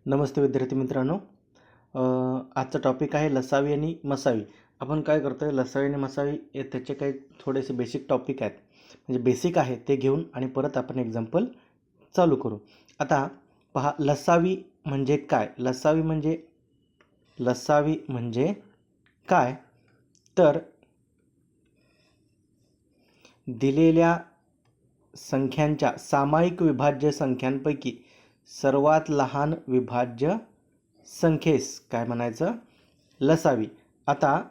नमस्ते विद्यार्थी मित्रांनो. आजचा टॉपिक आहे लसावी आणि मसावी. आपण काय करतोय, लसावी आणि मसावी त्याचे काही थोडेसे बेसिक टॉपिक आहेत, म्हणजे बेसिक आहे ते घेऊन आणि परत आपण एक्झाम्पल चालू करू. आता पहा, लसावी म्हणजे काय? लसावी म्हणजे काय? तर दिलेल्या संख्यांच्या सामायिक विभाज्य संख्यांपैकी सर्वात लहान विभाज्य संख्येस काय म्हणायचं? लसावी. आता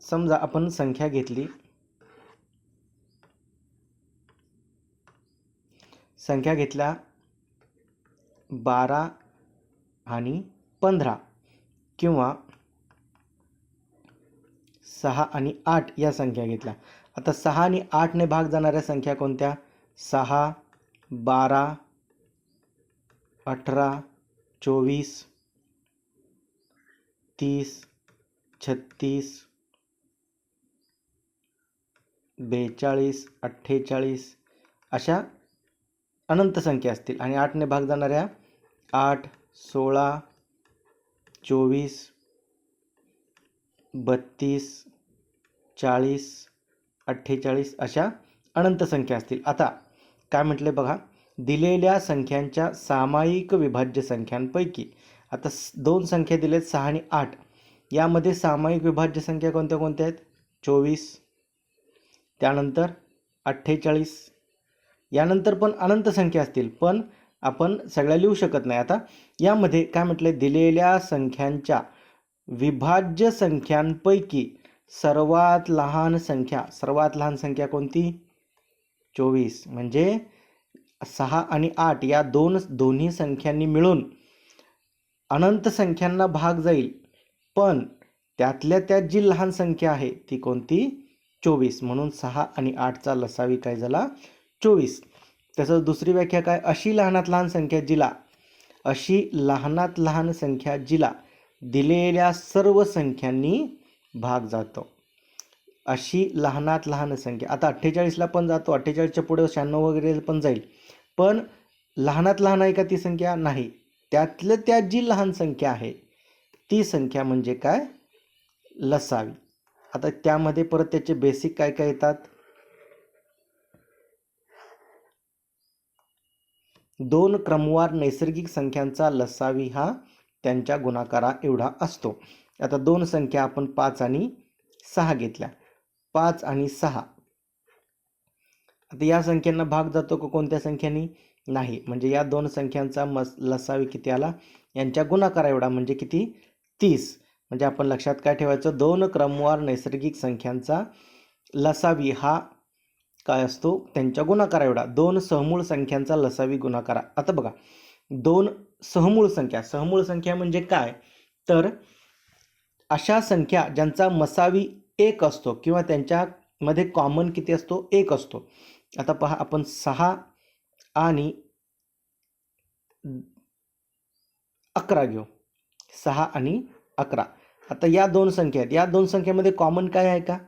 समजा आपण संख्या घेतली, संख्या घेतल्या 12 आणि 15 किंवा 6 आणि 8 या संख्या घेतल्या. आता 6 आणि 8 ने भाग जाणाऱ्या संख्या कोणत्या? 6, 12, 18, 24, 30, 36, 42, 48 अशा अनंत संख्या असतील. आणि 8 ने भाग जाणाऱ्या 8, 16, 24, 32, 40, 48 अशा अनंत संख्या असतील. आता काय म्हटले बघा, दिलेल्या संख्यांच्या सामायिक विभाज्य संख्यांपैकी. आता दोन संख्या दिलेत 6 आणि 8. यामध्ये सामायिक विभाज्य संख्या कोणत्या कोणत्या आहेत? 24, त्यानंतर 48. यानंतर पण अनंत संख्या असतील, पण आपण सगळ्या लिहू शकत नाही. आता यामध्ये काय म्हटले, दिलेल्या संख्यांच्या विभाज्य संख्यांपैकी सर्वात लहान संख्या कोणती? 24. म्हणजे 6 आणि 8 या दोन्ही संख्यांनी मिळून अनंत संख्यांना भाग जाईल, पण त्यातल्या त्यात जी लहान संख्या आहे ती कोणती? 24. म्हणून 6 आणि 8चा लसावी काय झाला? 24. तसंच दुसरी व्याख्या काय? अशी लहानात लहान संख्या जिला दिलेल्या सर्व संख्यांनी भाग जातो. अशी लहानात लहान संख्या. आता 48ला पण जातो, 48च्या पुढे 96 वगैरे पण जाईल, पण लहानात लहान आहे का ती संख्या? नाही. त्यातल्या त्यात जी लहान संख्या आहे ती संख्या म्हणजे काय? लसावी. आता त्यामध्ये परत त्याचे बेसिक काय काय येतात? दोन क्रमवार नैसर्गिक संख्यांचा लसावी हा त्यांच्या गुणाकारा एवढा असतो. आता दोन संख्या आपण 5 आणि 6 घेतल्या. 5 आणि 6. आता या संख्यांना भाग जातो का कोणत्या संख्यांनी? नाही. म्हणजे या दोन संख्यांचा लसावी किती आला? यांच्या गुणाकारा एवढा, म्हणजे किती? 30. म्हणजे आपण लक्षात काय ठेवायचं? दोन क्रमवार नैसर्गिक संख्यांचा लसावी हा काय असतो? त्यांच्या गुणाकारा एवढा. दोन सहमूळ संख्यांचा लसावी गुणाकारा. आता बघा, दोन सहमूळ संख्या म्हणजे काय? तर अशा संख्या ज्यांचा मसावी 1 असतो किंवा त्यांच्यामध्ये कॉमन किती असतो? 1 असतो. आता पहा, आपण 6 आणि 11 घेऊ. 6 आणि 11. आता या दोन संख्या आहेत, या दोन संख्येमध्ये कॉमन काय आहे का?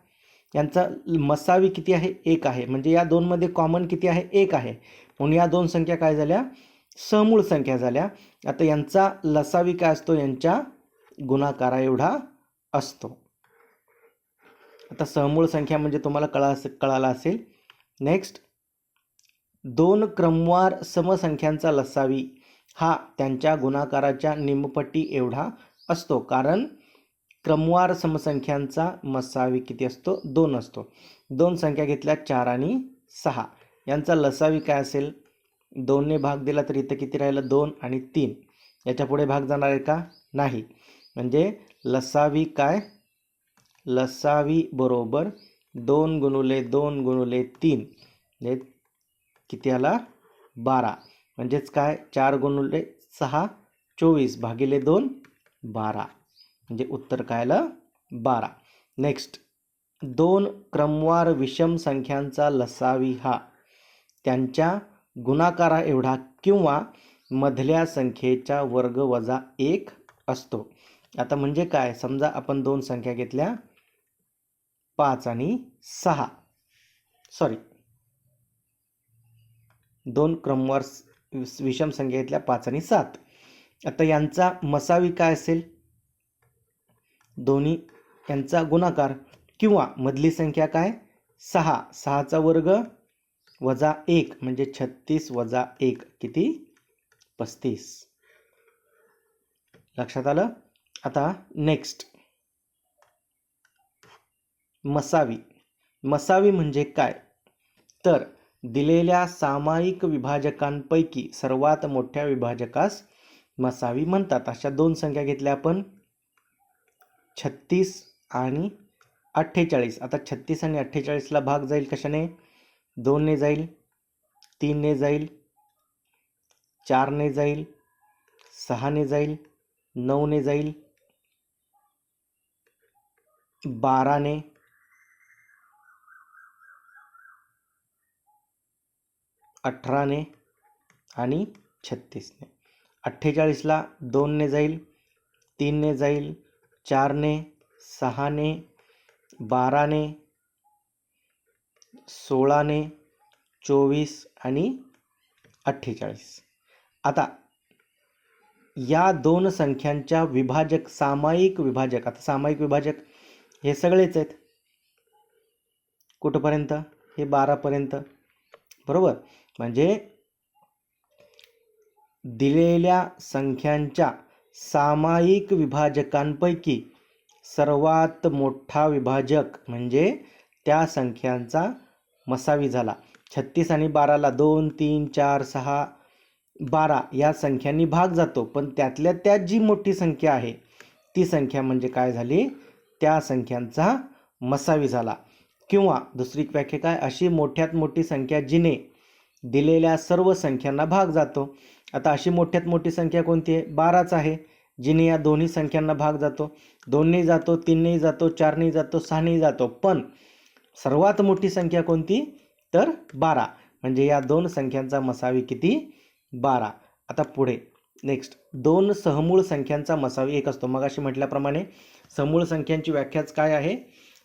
यांचा मसावी किती आहे? 1 आहे. म्हणजे या दोनमध्ये कॉमन किती आहे? 1 आहे. म्हणून या दोन संख्या काय झाल्या? सहमूळ संख्या झाल्या. आता यांचा लसावी काय असतो? यांच्या गुणाकारा एवढा असतो. आता सहमूळ संख्या म्हणजे तुम्हाला कळाला असेल. नेक्स्ट, दोन क्रमवार समसंख्यांचा लसावी हा त्यांच्या गुणाकाराच्या निमपटी एवढा असतो. कारण क्रमवार समसंख्यांचा मसावी किती असतो? 2 असतो. दोन संख्या घेतल्या 4 आणि 6. यांचा लसावी काय असेल? 2 ने भाग दिला तर इथं किती राहिलं? 2 आणि 3. याच्या पुढे भाग जाणार आहे का? नाही. म्हणजे लसावी काय? लसावी बरोबर 2 गुणुले 2 गुणुले 3 किती आला? 12. म्हणजेच काय? 4 गुणुले 6 24 भागिले 2 12. म्हणजे उत्तर काय आलं? 12. नेक्स्ट, दोन क्रमवार विषम संख्यांचा लसावी हा त्यांच्या गुणाकारा एवढा किंवा मधल्या संख्येच्या वर्ग वजा 1 असतो. आता म्हणजे काय? समजा आपण दोन संख्या घेतल्या 5 आणि 6, दोन क्रमवार विषम संख्या घेतल्या 5 आणि 7. आता यांचा मसावी काय असेल, दोन्ही यांचा गुणाकार, किंवा मधली संख्या काय 6, 6चा वर्ग वजा 1 म्हणजे 36 वजा 1 किती 35. लक्षात आलं. आता नेक्स्ट मसावी. मसावी म्हणजे काय, तर दिलेल्या सामायिक विभाजकांपैकी सर्वात मोठ्या विभाजकास मसावी म्हणतात. अशा दोन संख्या घेतल्या आपण, 36 आणि 48. आता 36 आणि 48ला भाग जाईल कशाने, 2 ने जाईल, 3 ने जाईल, 4 ने जाईल, 6 ने जाईल, 9 ने जाईल, 12 ने, 18 ने आणि 36 ने. 48ला 2 ने जाईल, 3 ने जाईल, 4 ने, 6 ने, 12 ने, 16 ने, 24 आणि 48. आता या दोन संख्यांच्या विभाजक, सामायिक विभाजक, आता सामायिक विभाजक हे सगळेच आहेत, कुठपर्यंत, हे 12 पर्यंत, बरोबर. म्हणजे दिलेल्या संख्यांच्या सामायिक विभाजकांपैकी सर्वात मोठा विभाजक म्हणजे त्या संख्यांचा मसावी झाला. 36 आणि 12ला 2, 3, 4, 6, 12 या संख्यांनी भाग जातो, पण त्यातल्या त्यात जी मोठी संख्या आहे ती संख्या म्हणजे काय झाली, त्या संख्यांचा मसावी झाला. किंवा दुसरी व्याख्या काय, अशी मोठ्यात मोठी संख्या जिने दिलेल्या सर्व संख्यांना भाग जातो. आता अशी मोठ्यात मोठी संख्या कोणती आहे, 12च आहे, जिने या दोन्ही संख्यांना भाग जातो. 2 ने जातो, 3 ने जातो, 4 ने जातो, 6 ने जातो, पण सर्वात मोठी संख्या कोणती, तर 12. म्हणजे या दोन संख्यांचा मसावी किती, 12. आता पुढे नेक्स्ट, दोन सहमूळ संख्यांचा मसावी 1 असतो. मग अशी म्हटल्याप्रमाणे समूळ संख्यांची व्याख्याच काय आहे,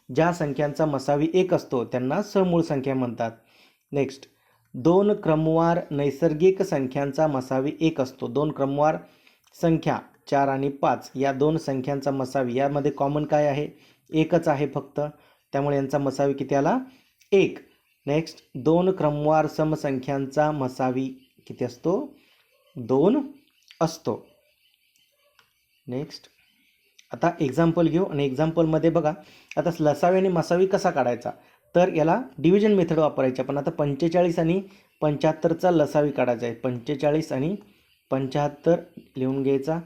ज्या संख्यांचा मसावी 1 असतो त्यांना समूळ संख्या म्हणतात. नेक्स्ट, दोन क्रमवार नैसर्गिक संख्यांचा मसावी 1 असतो. दोन क्रमवार संख्या 4 आणि 5 या दोन संख्यांचा मसावी, यामध्ये कॉमन काय आहे, 1च आहे फक्त, त्यामुळे यांचा मसावी किती आला, 1. नेक्स्ट, दोन क्रमवार समसंख्यांचा मसावी किती असतो, 2 असतो. नेक्स्ट, आता एक्झाम्पल घेऊ आणि एक्झाम्पलमध्ये बघा, आता लसावी आणि मसावी कसा काढायचा, तर याला डिव्हिजन मेथड वापरायची. पण आता 45 आणि 75चा लसावी काढायचा आहे. 45 आणि 75 लिहून घ्यायचा.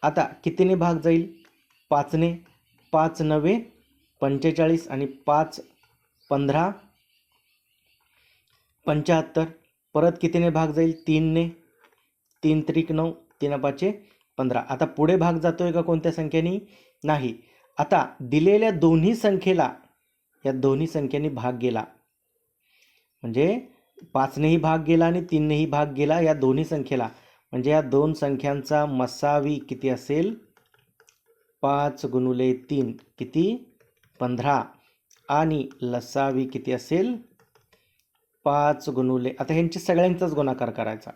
आता कितीने भाग जाईल, 5 ने, 5 9 45 आणि 5 15 75. परत कितीने भाग जाईल, 3 ने, 3 त्रिक 9, 3 5 15. आता पुढे भाग जातोय का कोणत्या संख्येने, नाही. आता दिलेल्या दोन्ही संख्येला या दोन्ही संख्येने भाग गेला, म्हणजे 5 नेही भाग गेला आणि 3 नेही भाग गेला या दोन्ही संख्येला, म्हणजे या दोन संख्यांचा मसावी किती असेल, 5 गुणुले 3 किती 15 आणि लसावी किती असेल 5 गुणुले, आता ह्यांची सगळ्यांचाच गुणाकार करायचा,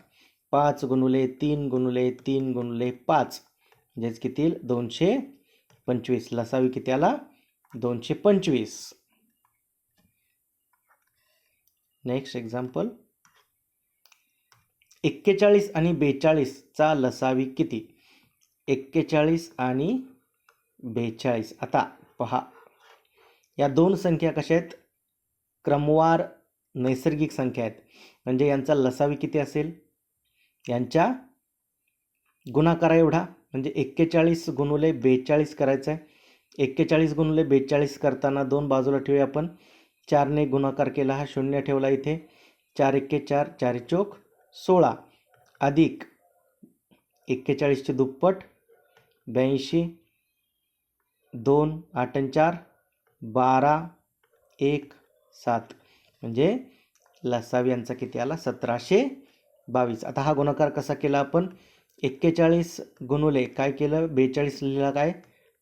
5 गुणुले 3 गुणुले 3 गुणुले 5 म्हणजेच किती 225. लसावी किती आला, 225. नेक्स्ट एक्झाम्पल, 41 आणि 42चा लसावी किती, 41 आणि 42. आता पहा, या दोन संख्या कशा आहेत, क्रमवार नैसर्गिक संख्या आहेत, म्हणजे यांचा लसावी किती असेल, यांच्या गुणाकारा एवढा, म्हणजे 41 गुणुले 42 करायचं आहे. 41 गुणुले 42 करताना 2 बाजूला ठेवूया आपण, 4 ने गुणाकार केला, हा 0 ठेवला इथे, 4 1 4, 4 चौक 16 अधिक 41चे दुप्पट 82, 2 8 4 12 1 7, म्हणजे लसावी यांचा किती आला 1722. आता हा गुणाकार कसा केला आपण, 41 गुणुले काय केलं, 42 लिहिला, काय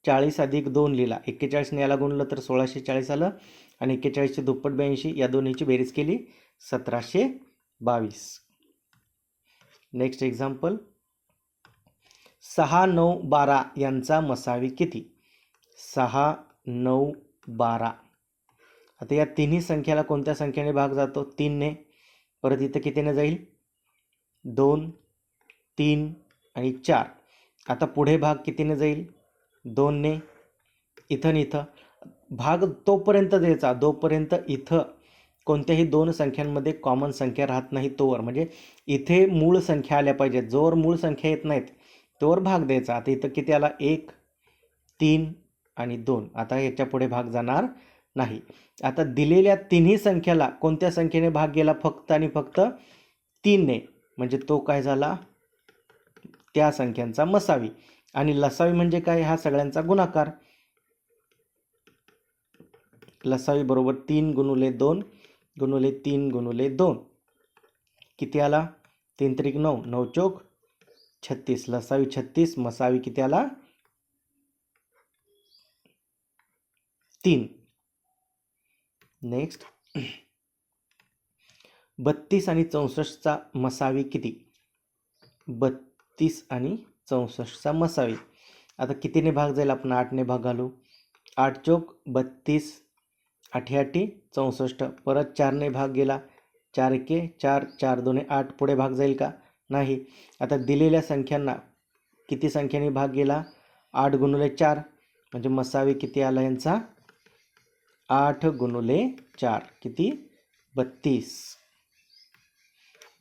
40 अधिक 2 लिहिला, 41 ने याला गुणलं तर 1640 आलं आणि 41चे दुप्पट 82, या दोन्हीची बेरीज केली 1722. नेक्स्ट एक्झाम्पल, 6, 9, 12 यांचा मसावी किती? 6, 9, 12. आता या तिन्ही संख्याला कोणत्या संख्येने भाग जातो? 3ने. परत इथं कितीने जाईल? 2, 3 आणि 4. आता पुढे भाग कितीने जाईल? 2ने. इथं आणि इथं भाग तोपर्यंत द्यायचा जोपर्यंत इथं कोणत्याही दोन संख्यांमध्ये कॉमन संख्या राहत नाही तोवर, म्हणजे इथे मूळ संख्या आल्या पाहिजेत. जोवर मूळ संख्या येत नाहीत तोवर भाग द्यायचा. आता इथं किती आला? 1, 3 आणि 2. आता याच्या पुढे भाग जाणार नाही. आता दिलेल्या तिन्ही संख्याला कोणत्या संख्येने भाग गेला? फक्त आणि फक्त 3ने, म्हणजे तो काय झाला? त्या संख्यांचा मसावी. आणि लसावी म्हणजे काय? हा सगळ्यांचा गुणाकार. लसावी बरोबर 3 गुणुले 2 गुणुले 3 गुणुले 2. किती आला? 3 त्रिक 9, 9 चौक 36. लसावी 36, मसावी किती आला? 3. नेक्स्ट, 32 आणि 64चा मसावी किती? 32 आणि 64चा मसावी. आता कितीने भाग जाईल? आपण 8ने भाग घालू. 8 चौक 32, 8 8 64. परत 4ने भाग गेला. 4 एके 4, 4 दोने 8. पुढे भाग जाईल का? नाही. आता दिलेल्या संख्यांना किती संख्येने भाग गेला? 8 गुणुले 4, म्हणजे मसावी किती आला यांचा? 8 गुणुले 4. किती? 32.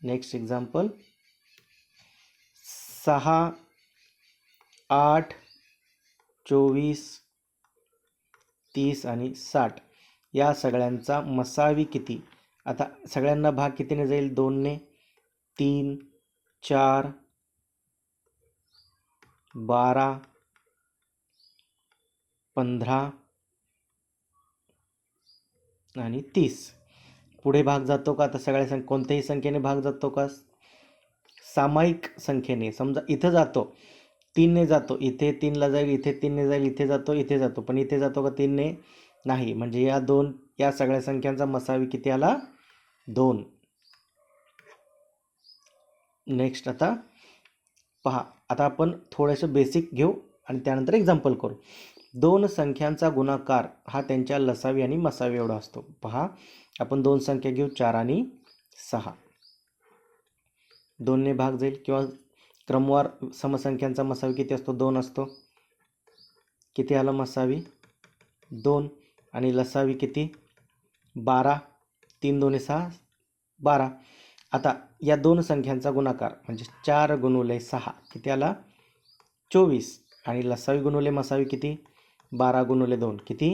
नेक्स्ट एक्झाम्पल, 6, 8, 24, 30 आणि 60 या सगळ्यांचा मसावी किती? आता सगळ्यांना भाग कितीने जाईल? 2ने. 3, 4, 12, 15 आणि 30. पुढे भाग जातो का? आता सगळ्या कोणत्याही संख्येने भाग जातो का? सामायिक संख्येने. समजा इथं जातो, 3ने जातो, इथे 3ला जाईल, इथे 3ने जाईल, इथे जातो, इथे जातो, पण इथे जातो का 3ने? नाही. म्हणजे या सगळ्या संख्यांचा मसावी किती आला? 2. नेक्स्ट, आता पहा. आता आपण थोडंसं बेसिक घेऊ आणि त्यानंतर एक्झाम्पल करू. दोन संख्यांचा गुणाकार हा त्यांच्या लसावी आणि मसावी एवढा असतो. पहा, आपण दोन संख्या घेऊ, 4 आणि 6. 2ने भाग जाईल, किंवा क्रमवार समसंख्यांचा मसावी किती असतो? 2 असतो. किती आला मसावी? 2. आणि लसावी किती? 12. 3 2 6, 12. आता या दोन संख्यांचा गुणाकार म्हणजे 4 गुणुले 6 किती आला? 24. आणि लसावी गुणुले मसावी किती? 12 गुणुले 2 किती?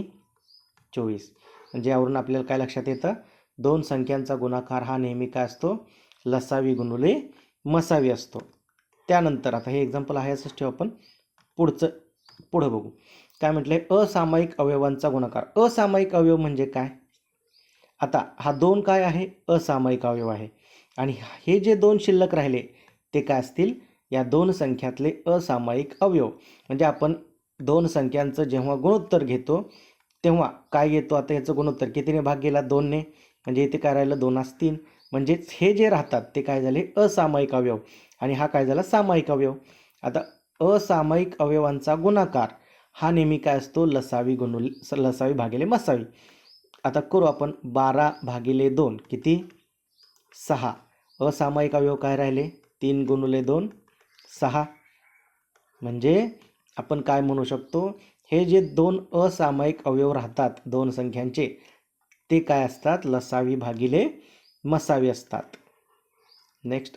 24. म्हणजे यावरून आपल्याला काय लक्षात येतं? दोन संख्यांचा गुणाकार हा नेहमी काय असतो? लसावी गुणुले मसावी असतो. त्यानंतर आता हे एक्झाम्पल आहे असंच ठेवू आपण. पुढं बघू. काय म्हटलंय? असामायिक अवयवांचा गुणाकार. असामायिक अवयव म्हणजे काय? आता हा 2 काय आहे? असामायिक अवयव आहे. आणि हे जे 2 शिल्लक राहिले ते काय असतील? या दोन संख्यातले असामायिक अवयव. म्हणजे आपण दोन संख्यांचं जेव्हा गुणोत्तर घेतो तेव्हा काय घेतो? आता याचं गुणोत्तर कितीने भाग गेला? 2ने. म्हणजे इथे काय राहिलं? 2 3. म्हणजेच हे जे राहतात ते काय झाले? असामायिक अवयव. आणि हा काय झाला? सामायिक अवयव. आता असामायिक अवयवांचा गुणाकार हा नेहमी काय असतो? लसावी भागिले मसावी. आता करू आपण. 12 भागिले 2 किती? 6. असामायिक अवयव काय राहिले? 3 गुणुले 2 6. म्हणजे आपण काय म्हणू शकतो? हे जे दोन असामायिक अवयव राहतात दोन संख्यांचे ते काय असतात? लसावी भागिले मसावी असतात. नेक्स्ट,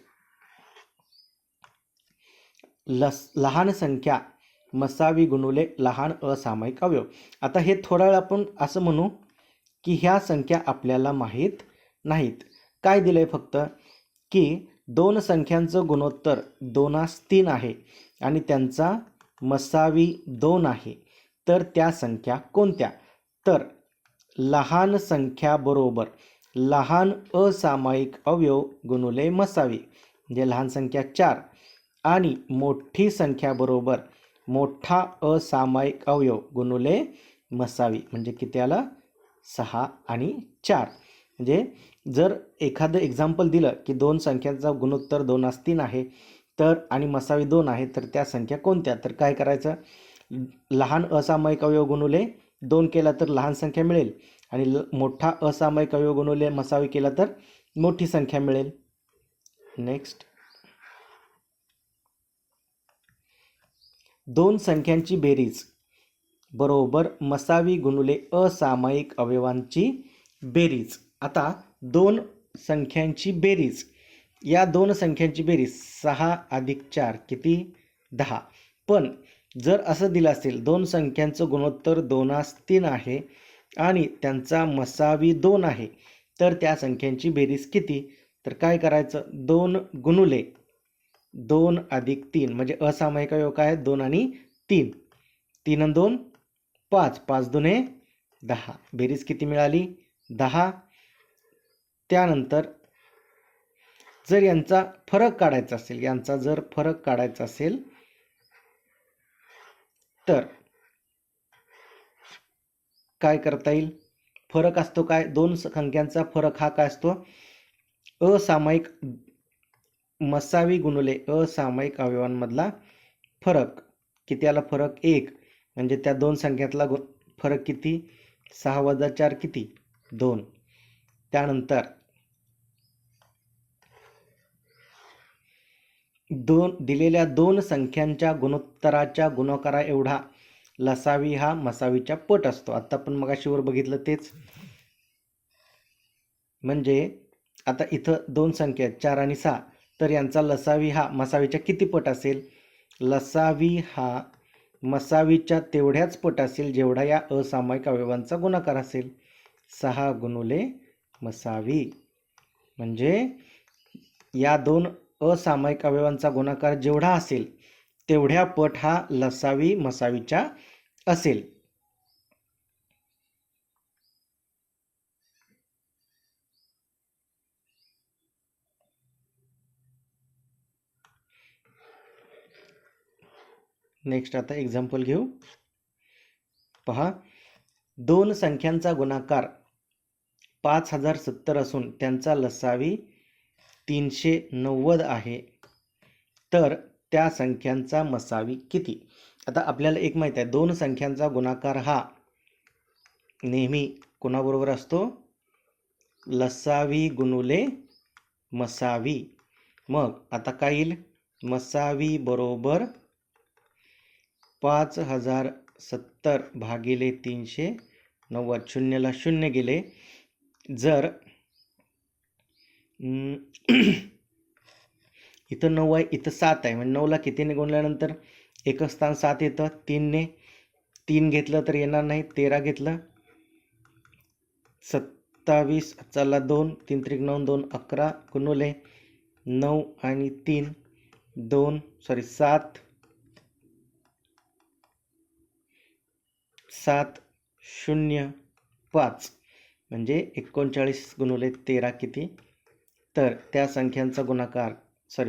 लहान संख्या मसावी गुणुले लहान असामायिक अवयव. आता हे थोडा वेळ आपण असं म्हणू की ह्या संख्या आपल्याला माहीत नाहीत. काय दिलंय? फक्त की दोन संख्यांचं गुणोत्तर 2:3 आहे आणि त्यांचा मसावी 2 आहे. तर त्या संख्या कोणत्या? तर लहान संख्या बरोबर लहान असामायिक अवयव गुणुले मसावी, म्हणजे लहान संख्या 4, आणि मोठी संख्या बरोबर मोठा असामायिक अवयव गुणुले मसावी, म्हणजे किती आला? 6 आणि 4. म्हणजे जर एखादं एक्झाम्पल दिलं की दोन संख्यांचा गुणोत्तर 2:3 आहे, तर आणि मसावी 2 आहे, तर त्या संख्या कोणत्या? तर काय करायचं, लहान असामायिक अवयव गुणुले 2 केला तर लहान संख्या मिळेल आणि मोठा असामायिक अवयव गुणुले मसावी केला तर मोठी संख्या मिळेल. नेक्स्ट, दोन संख्यांची बेरीज बरोबर मसावी गुणुले असामायिक अवयवांची बेरीज. आता दोन संख्यांची बेरीज, या दोन संख्यांची बेरीज 6 अधिक 4 किती? 10. पण जर असं दिलं असेल दोन संख्यांचं गुणोत्तर 2:3 आहे आणि त्यांचा मसावी 2 आहे, तर त्या संख्यांची बेरीज किती? तर काय करायचं, 2 गुणुले 2 अधिक 3 म्हणजे असामायिक अवयव काय आहेत? 2 आणि 3. 3 आणि 2 5, 5 दुने 10, बेरीज किती मिळाली? 10. त्यानंतर जर यांचा फरक काढायचा असेल, यांचा जर फरक काढायचा असेल तर काय करता येईल? फरक असतो काय? दोन संख्यांचा फरक हा काय असतो? असामायिक मसावी गुणुले असामायिक अवयवांमधला फरक. किती आला फरक? 1. म्हणजे त्या दोन संख्यातला फरक किती? 6 वजा 4 किती? 2. त्यानंतर दिलेल्या दोन संख्यांच्या गुणोत्तराच्या गुणाकारा एवढा लसावी हा मसावीच्या पट असतो. आता आपण मगाशीवर बघितलं तेच. म्हणजे आता इथं दोन संख्या 4 आणि 6, तर यांचा लसावी हा मसावीच्या किती पट असेल? लसावी हा मसावीच्या तेवढ्याच पट असेल जेवढा या असामायिक अवयवांचा गुणाकार असेल. 6 गुणुले मसावी म्हणजे या दोन असामायिक अवयवांचा गुणाकार जेवढा असेल तेवढ्या पट हा लसावी मसावीच्या असेल. नेक्स्ट आता एक्झाम्पल घेऊ. पहा, दोन संख्यांचा गुणाकार 5070 असून त्यांचा लसावी 390 आहे, तर त्या संख्यांचा मसावी किती? आता आपल्याला एक माहिती आहे, दोन संख्यांचा गुणाकार हा नेहमी कोणाबरोबर असतो? लसावी गुणुले मसावी. मग आता काय येईल? मसावी बरोबर 5070 भागिले 390. शून्यला शून्य गेले. जर इथं 9 आहे, इथं 7 आहे, म्हणजे 9ला कितीने गुणल्यानंतर एकच स्थान 7 येतं. 3ने 3 घेतलं तर येणार नाही. 13 घेतलं 27. चला 2, 3 त्रिक 9, 2 11 गुणुले 9 आणि 3 7 7 0 5 म्हणजे 39 गुणुले 13 किती? तर त्या संख्यांचा गुणाकार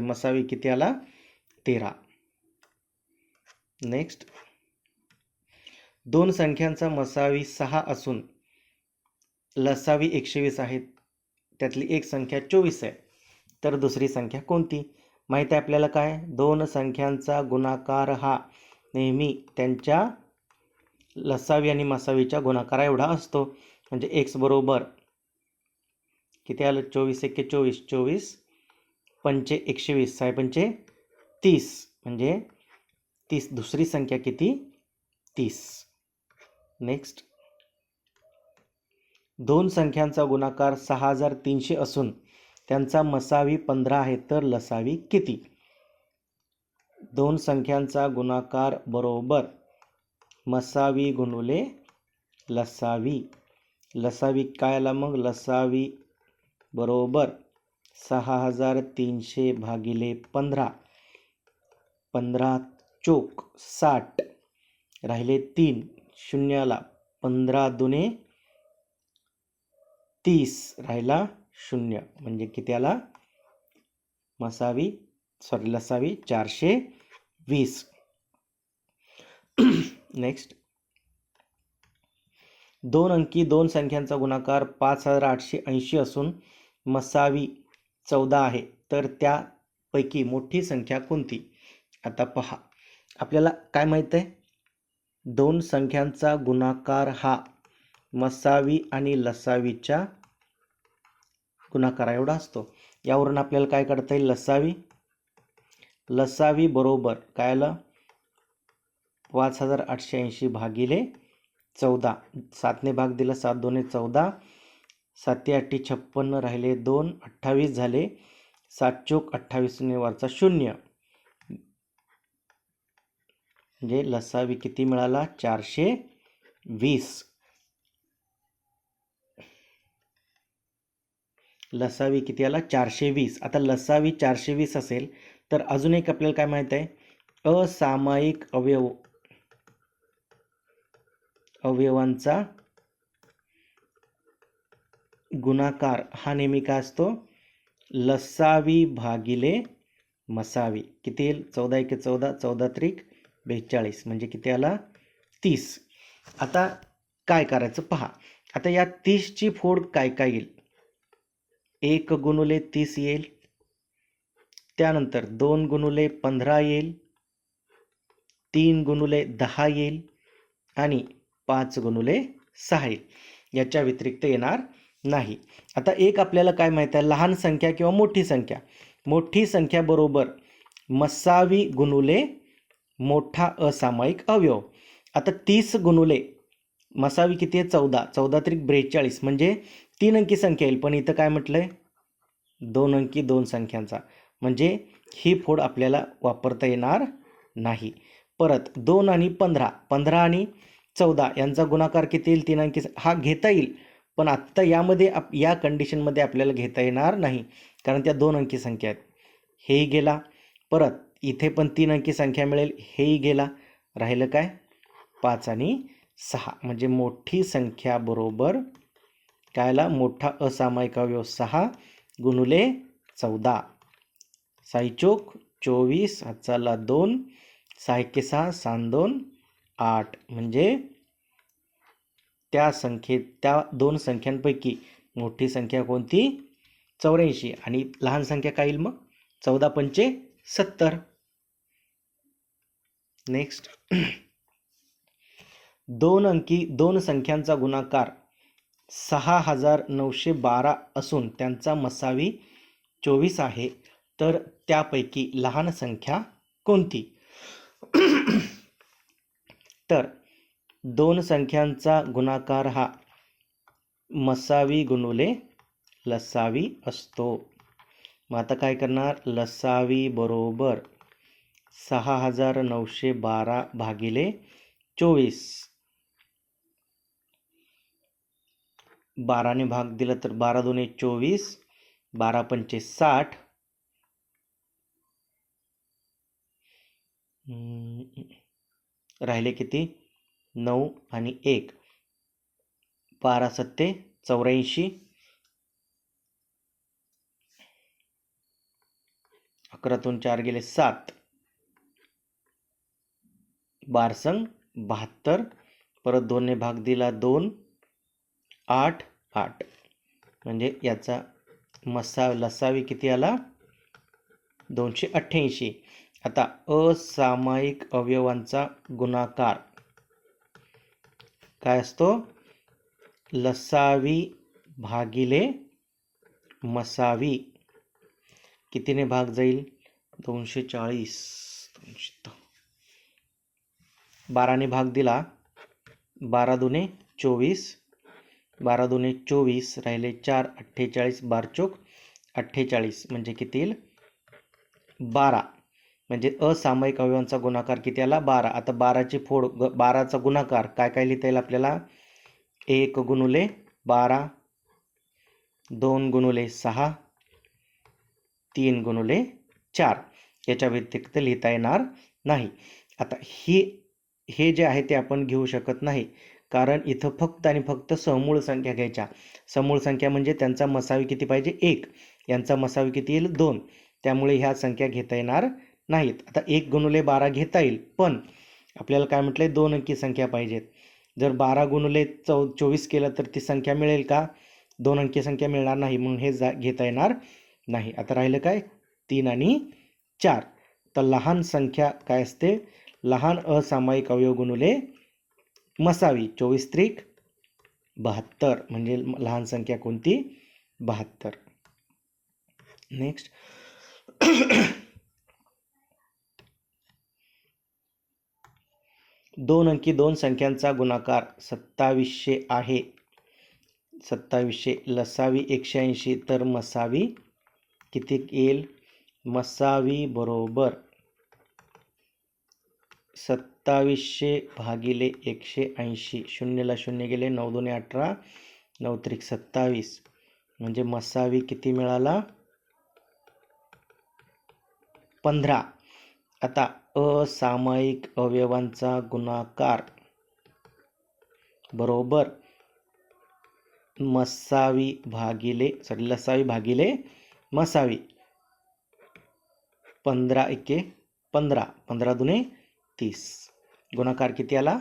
मसावी किती आला? 13. नेक्स्ट, दोन संख्यांचा मसावी 6 असून लसावी 120 आहे, त्यातली एक संख्या 24 आहे, तर दुसरी संख्या कोणती? माहिती आहे आपल्याला काय? दोन संख्यांचा गुणाकार हा नेहमी त्यांच्या लसावी आणि मसावीच्या गुणाकारा एवढा असतो. म्हणजे x बरोबर किती आलं? 24 एके 24, 24 पंचे 120, 6 पंचे 30 म्हणजे 30. दुसरी संख्या किती? 30. नेक्स्ट, दोन संख्यांचा गुणाकार 6300 असून त्यांचा मसावी 15 आहे, तर लसावी किती? दोन संख्यांचा गुणाकार बरोबर मसावी गुणुले लसावी. लसावी काय आला मग? लसावी बरोबर 6300 भागिले 15. 15 चोक 60 राहिले 3. शून्याला 15 दुने 30 राहिला 0 म्हणजे किती आला? लसावी 420. नेक्स्ट, दोन अंकी दोन संख्यांचा गुणाकार 5880 असून मसावी 14 आहे, तर त्या पैकी मोठी संख्या कोणती? आता पहा, आपल्याला काय माहीत आहे? दोन संख्यांचा गुणाकार हा मसावी आणि लसावीच्या गुणाकार एवढा असतो. यावरून आपल्याला काय काढता येईल? लसावी बरोबर काय आलं? 5880 भागिले 14. 7ने भाग दिला, 7 2 14, 7 8 56 राहिले 2, 28 झाले, 7 चोक 28 वरचा 0, म्हणजे लसावी किती मिळाला? 420. लसावी किती आला? 420. आता लसावी 420 असेल तर अजून एक आपल्याला काय माहित आहे? असामायिक अवयवांचा गुणाकार हा नेहमी काय असतो? लसावी भागिले मसावी. किती येईल? 14 1 14, 14 त्रिक 42, म्हणजे किती आला? 30. आता काय करायचं पहा. आता या 30ची फोड काय काय येईल? 1 गुणुले 30 येईल, त्यानंतर 2 गुणुले 15 येईल, 3 गुणुले 10 येईल आणि 5 गुणुले 6 येईल. याच्या व्यतिरिक्त येणार नाही. आता एक आपल्याला काय माहिती आहे? लहान संख्या किंवा मोठी संख्या. मोठी संख्या बरोबर मसावी गुणुले मोठा असामायिक अवयव. आता 30 गुणुले मसावी किती आहे? 14, 14 त्रिक 42, म्हणजे 3 अंकी संख्या येईल. पण इथं काय म्हटलंय? 2 अंकी 2 संख्यांचा, म्हणजे ही फोड आपल्याला वापरता येणार नाही. परत 2 आणि 15, 15 आणि 14 यांचा गुणाकार किती येईल? 3 अंकी हा घेता येईल, पण आत्ता यामध्ये या कंडिशनमध्ये आपल्याला घेता येणार नाही, कारण त्या 2 अंकी संख्या आहेत. हेही गेला. परत इथे पण 3 अंकी संख्या मिळेल, हेही गेला. राहिलं काय? 5 आणि 6, म्हणजे मोठी संख्या बरोबर कायला? मोठा असामायिक अवयव 6 गुणुले 14, 6 चोक 24, हातचाला 2, 6 1 6, 6 2 8, म्हणजे त्या दोन संख्यांपैकी मोठी संख्या कोणती? 84. आणि लहान संख्या काय येईल मग? 14 पंचे 70. नेक्स्ट, 2 अंकी 2 संख्यांचा गुणाकार 6912 असून त्यांचा मसावी 24 आहे, तर त्यापैकी लहान संख्या कोणती? तर 2 संख्यांचा गुणाकार हा मसावी गुणुले लसावी असतो. मग आता काय करणार? लसावी बरोबर 6912 भागिले 24. 12ने भाग दिला तर 12 2 24, 12 पंचे 60, राहिले किती? 9 आणि 1, 12 7 84, 11 4 गेले 7, 12 72, परत 2ने भाग दिला 2, 8 8, म्हणजे याचा लसावी किती आला? 288. आता असामायिक अवयवांचा गुणाकार काय असतो? लसावी भागिले मसावी. कितीने भाग जाईल? 240. 12ने भाग दिला, 12 2 24, 12 2 24, राहिले 4 48, 12 चोक 48, म्हणजे किती येईल? 12. म्हणजे असामायिक अवयवांचा गुणाकार किती आला? 12. आता 12ची फोड, 12चा गुणाकार काय काय लिहिता येईल आपल्याला? 1 गुणुले 12, 2 गुणुले 6, 3 गुणुले 4. याच्या व्यतिरिक्त लिहिता येणार नाही. आता हे जे आहे ते आपण घेऊ शकत नाही, कारण इथं फक्त आणि फक्त समूळ संख्या घ्यायच्या. समूळ संख्या म्हणजे त्यांचा मसावी किती पाहिजे? 1. यांचा मसावी किती येईल? 2. त्यामुळे ह्या संख्या घेता येणार नाहीत. आता 1 गुणुले 12 घेता येईल, पण आपल्याला काय म्हटलंय? 2 अंकी संख्या पाहिजेत. जर 12 गुणुले 24 केलं तर ती संख्या मिळेल का? 2 अंकी संख्या मिळणार नाही, म्हणून हे घेता येणार नाही. आता राहिलं काय? 3 आणि 4. तर लहान संख्या काय असते? लहान असामायिक अवयव गुणुले मसावी. 24 त्रिक 72 म्हणजे लहान संख्या कोणती? 72. नेक्स्ट. दोन अंकी दोन संख्यांचा गुणाकार 2700 आहे. 2700 लसावी 180 तर मसावी किती येईल? मसावी बरोबर 2700 भागिले 180. शून्यला शून्य गेले, 9 2 18, 9 त्रिक 27 म्हणजे मसावी किती मिळाला? 15. आता असामायिक अवयवांचा गुणाकार बरोबर लसावी भागिले मसावी. 15 एके 15, 15 दुने 30. गुणाकार किती आला?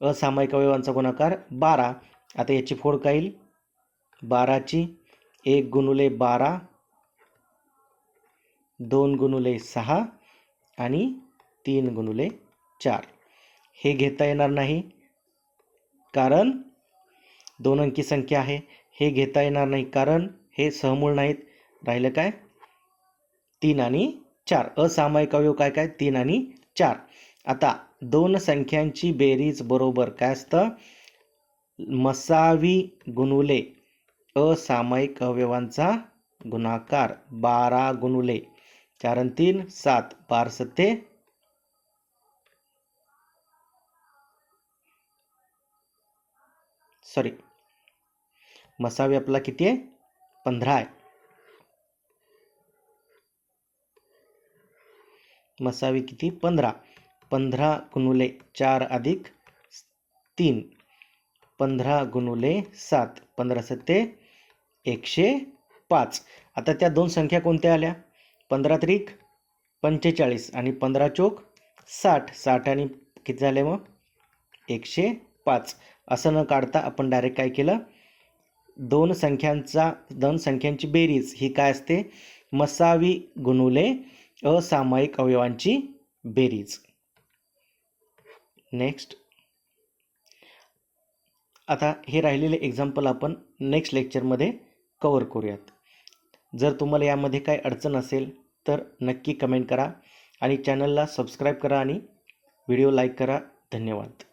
असामायिक अवयवांचा गुणाकार 12. आता याची फोड काय येईल? 12ची 1 गुणुले 12, 2 गुणुले 6 आणि 3 गुणुले 4. हे घेता येणार नाही कारण दोन अंकी संख्या आहे. हे घेता येणार नाही कारण हे सहमूळ नाहीत. राहिलं काय? 3 आणि 4. असामायिक अवयव काय काय? 3 आणि 4. आता दोन संख्यांची बेरीज बरोबर काय असतं? मसावी गुणुले असामायिक अवयवांचा गुणाकार 12 गुणुले 4 आणि 3 7, 12 सत्ते मसावी आपला किती आहे? 15 आहे. मसावी किती? 15. 15 गुणुले 4 अधिक 3, 15 गुणुले 7, 15 सत्ते 105. आता त्या दोन संख्या कोणत्या आल्या? 15 त्रिक 45 आणि 15 चोक 60. 60 आणि किती झाले मग? 105. असं न काढता आपण डायरेक्ट काय केलं? दोन संख्यांची बेरीज ही काय असते? मसावी गुणुले असामायिक अवयवांची बेरीज. नेक्स्ट. आता हे राहिलेले एक्झाम्पल आपण नेक्स्ट लेक्चरमध्ये कव्हर करूयात. जर तुम्हाला यामध्ये काही अडचण असेल तर नक्की कमेंट करा आणि चॅनलला सबस्क्राईब करा आणि व्हिडिओ लाईक करा. धन्यवाद.